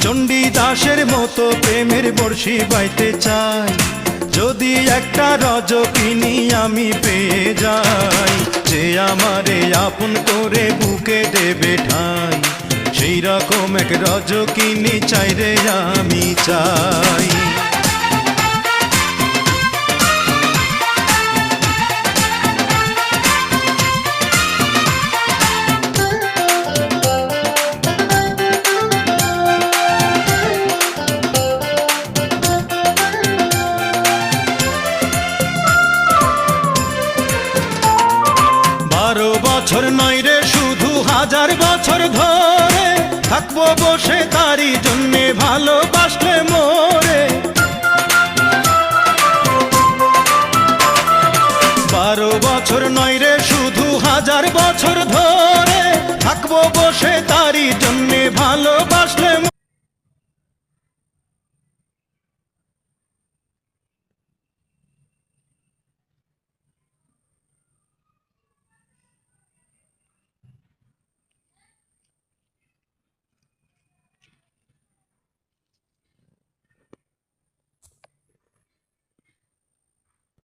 চণ্ডীদাসের মতো প্রেমের বর্ষি বাইতে চাই, যদি একটা রজকিনী আমি পেয়ে যাই, যে আমারে আপন করে বুকে দেবে ঠাই, সেই রকম এক রজকিনী চাই রে আমি চাই। বছর নয় রে শুধু 1000 বছর ধরে থাকবো বসে তারই জন্যে ভালোবাসলে মোরে। 12 বছর নয় রে শুধু 1000 বছর ধরে থাকবো বসে তারই জন্যে ভালোবাসলে